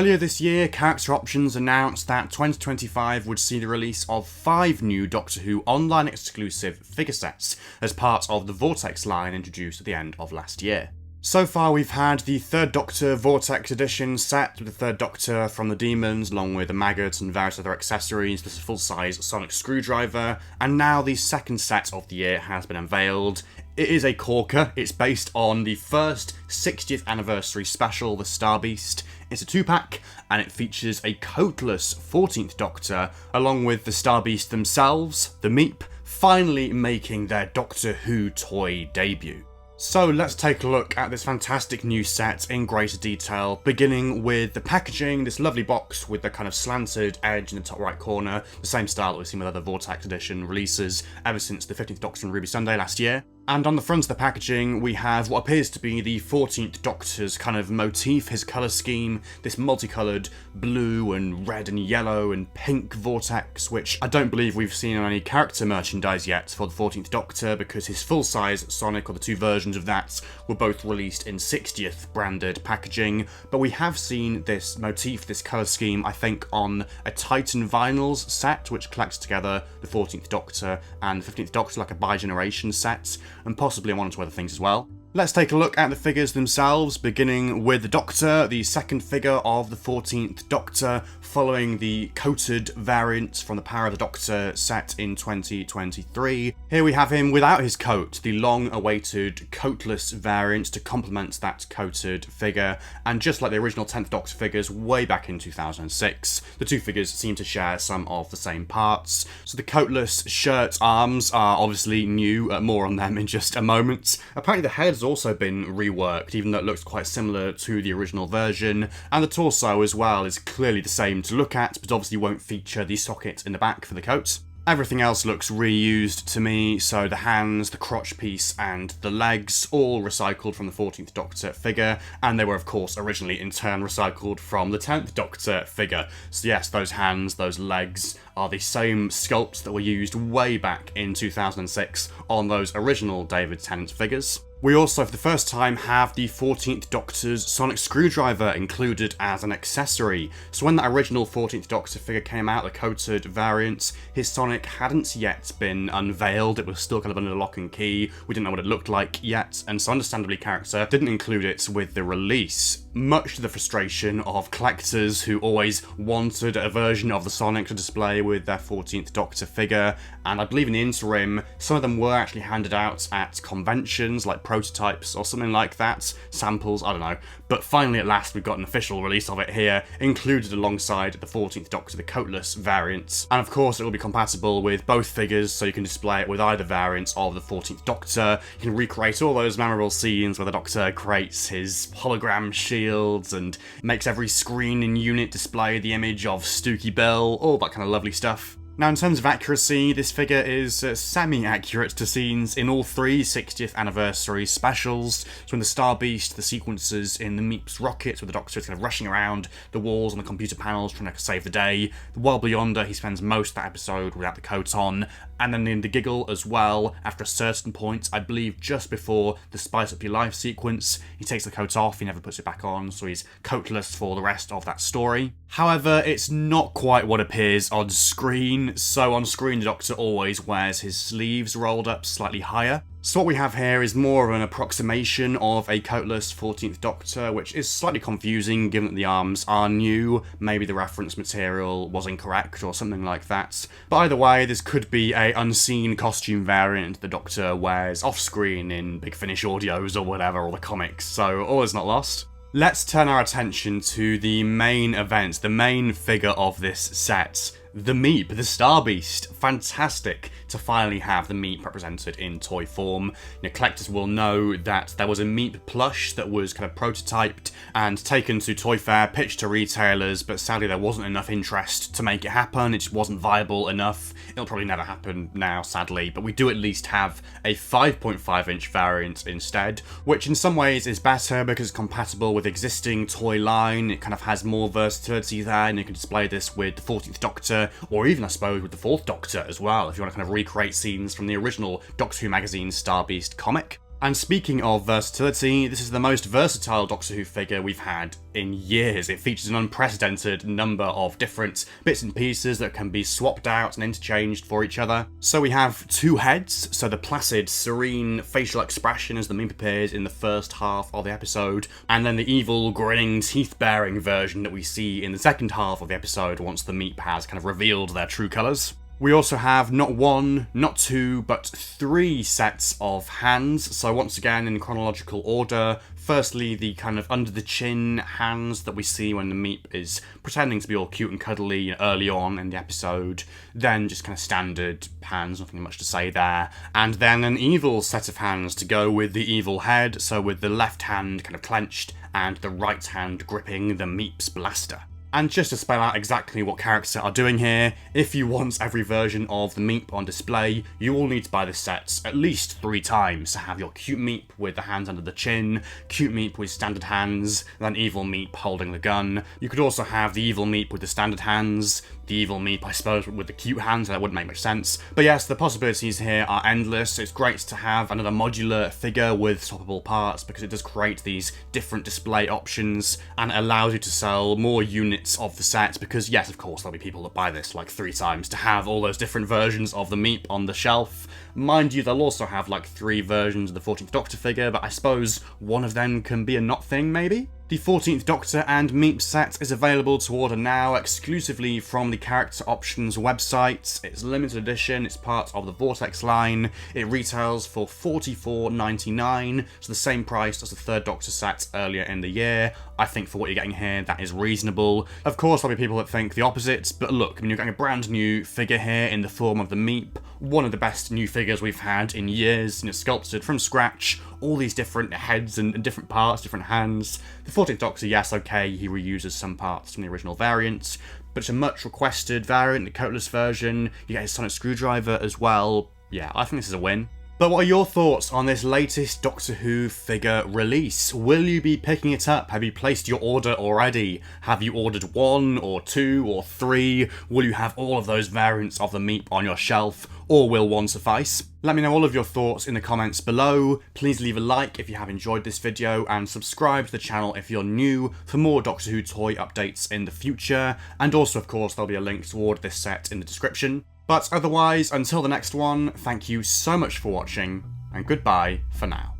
Earlier this year, Character Options announced that 2025 would see the release of 5 new Doctor Who online exclusive figure sets as part of the Vortex line introduced at the end of last year. So far we've had the Third Doctor Vortex edition set with the Third Doctor from the Demons along with a maggot and various other accessories, plus a full-size sonic screwdriver, and now the second set of the year has been unveiled. It is a corker. It's based on the first 60th anniversary special, The Star Beast. It's a 2-pack, and it features a coatless 14th Doctor, along with the Star Beast themselves, the Meep, finally making their Doctor Who toy debut. So let's take a look at this fantastic new set in greater detail, beginning with the packaging, this lovely box with the kind of slanted edge in the top right corner, the same style that we've seen with other Vortex edition releases ever since the 15th Doctor and Ruby Sunday last year. And on the front of the packaging, we have what appears to be the 14th Doctor's kind of motif, his colour scheme, this multicoloured blue and red and yellow and pink Vortex, which I don't believe we've seen on any character merchandise yet for the 14th Doctor, because his full-size Sonic, or the 2 versions of that, were both released in 60th branded packaging. But we have seen this motif, this colour scheme, I think on a Titan Vinyls set, which collects together the 14th Doctor and the 15th Doctor like a bi-generation set, and possibly on one or 2 other things as well. Let's take a look at the figures themselves, beginning with the Doctor, the second figure of the 14th Doctor, following the coated variant from the Power of the Doctor set in 2023. Here we have him without his coat, the long-awaited coatless variant to complement that coated figure, and just like the original 10th Doctor figures way back in 2006, the 2 figures seem to share some of the same parts. So the coatless shirt arms are obviously new, more on them in just a moment. Apparently the head has also been reworked, even though it looks quite similar to the original version, and the torso as well is clearly the same to look at, but obviously won't feature the socket in the back for the coat. Everything else looks reused to me, so the hands, the crotch piece, and the legs, all recycled from the 14th Doctor figure, and they were of course originally in turn recycled from the 10th Doctor figure. So yes, those hands, those legs are the same sculpts that were used way back in 2006 on those original David Tennant figures. We also, for the first time, have the 14th Doctor's sonic screwdriver included as an accessory. So when that original 14th Doctor figure came out, the coated variant, his sonic hadn't yet been unveiled. It was still kind of under lock and key. We didn't know what it looked like yet, and so understandably character didn't include it with the release, much to the frustration of collectors who always wanted a version of the Sonic to display with their 14th Doctor figure. And I believe in the interim, some of them were actually handed out at conventions like prototypes or something like that, samples, I don't know. But finally at last we've got an official release of it here, included alongside the 14th Doctor, the coatless variant. And of course it will be compatible with both figures, so you can display it with either variant of the 14th Doctor. You can recreate all those memorable scenes where the Doctor creates his hologram shields and makes every screen in unit display the image of Stooky Bill, all that kind of lovely stuff. Now, in terms of accuracy, this figure is semi-accurate to scenes in all 3 60th anniversary specials. So in the Star Beast, the sequences in the Meep's rocket, where the Doctor is kind of rushing around the walls and the computer panels trying to save the day. While Beyonder, he spends most of that episode without the coat on. And then in the Giggle as well, after a certain point, I believe just before the Spice Up Your Life sequence, he takes the coat off, he never puts it back on, so he's coatless for the rest of that story. However, it's not quite what appears on screen. So on screen the Doctor always wears his sleeves rolled up slightly higher. So what we have here is more of an approximation of a coatless 14th Doctor, which is slightly confusing given that the arms are new. Maybe the reference material was incorrect or something like that. But either way, this could be a unseen costume variant the Doctor wears off screen in Big Finish audios or whatever, or the comics, so all is not lost. Let's turn our attention to the main event, the main figure of this set. The Meep, the Star Beast. Fantastic to finally have the Meep represented in toy form. Collectors will know that there was a Meep plush that was kind of prototyped and taken to Toy Fair, pitched to retailers, but sadly there wasn't enough interest to make it happen. It just wasn't viable enough. It'll probably never happen now, sadly, but we do at least have a 5.5-inch variant instead, which in some ways is better because it's compatible with existing toy line. It kind of has more versatility there, and you can display this with the 14th Doctor, or even I suppose with the 4th Doctor as well, if you want to kind of recreate scenes from the original Doctor Who magazine Star Beast comic. And speaking of versatility, this is the most versatile Doctor Who figure we've had in years. It features an unprecedented number of different bits and pieces that can be swapped out and interchanged for each other. So we have two heads, so the placid, serene facial expression as the Meep appears in the first half of the episode, and then the evil, grinning, teeth-baring version that we see in the second half of the episode once the Meep has kind of revealed their true colours. We also have not one, not two, but three sets of hands. So once again, in chronological order, firstly, the kind of under the chin hands that we see when the Meep is pretending to be all cute and cuddly early on in the episode. Then just kind of standard hands, nothing much to say there. And then an evil set of hands to go with the evil head. So with the left hand kind of clenched and the right hand gripping the Meep's blaster. And just to spell out exactly what characters are doing here, if you want every version of the Meep on display, you will need to buy the sets at least 3 times to have your cute Meep with the hands under the chin, cute Meep with standard hands, then evil Meep holding the gun. You could also have the evil Meep with the standard hands, the evil Meep, I suppose, with the cute hands. That wouldn't make much sense. But yes, the possibilities here are endless. It's great to have another modular figure with swappable parts because it does create these different display options and it allows you to sell more units of the set because, yes, of course, there'll be people that buy this like 3 times to have all those different versions of the Meep on the shelf. Mind you, they'll also have like 3 versions of the 14th Doctor figure, but I suppose one of them can be a not thing, maybe? The 14th Doctor and Meep set is available to order now exclusively from the Character Options website. It's limited edition, it's part of the Vortex line. It retails for $44.99, so the same price as the 3rd Doctor set earlier in the year. I think for what you're getting here, that is reasonable. Of course, there'll be people that think the opposite, but look, I mean, you're getting a brand new figure here in the form of the Meep, one of the best new figures we've had in years, sculpted from scratch, all these different heads and different parts, different hands. The 14th Doctor, yes, okay, he reuses some parts from the original variants, but it's a much requested variant, the coatless version. You get his sonic screwdriver as well. Yeah, I think this is a win. But what are your thoughts on this latest Doctor Who figure release? Will you be picking it up? Have you placed your order already? Have you ordered 1 or 2 or 3? Will you have all of those variants of the Meep on your shelf? Or will one suffice? Let me know all of your thoughts in the comments below. Please leave a like if you have enjoyed this video and subscribe to the channel if you're new for more Doctor Who toy updates in the future. And also, of course, there'll be a link toward this set in the description. But otherwise, until the next one, thank you so much for watching, and goodbye for now.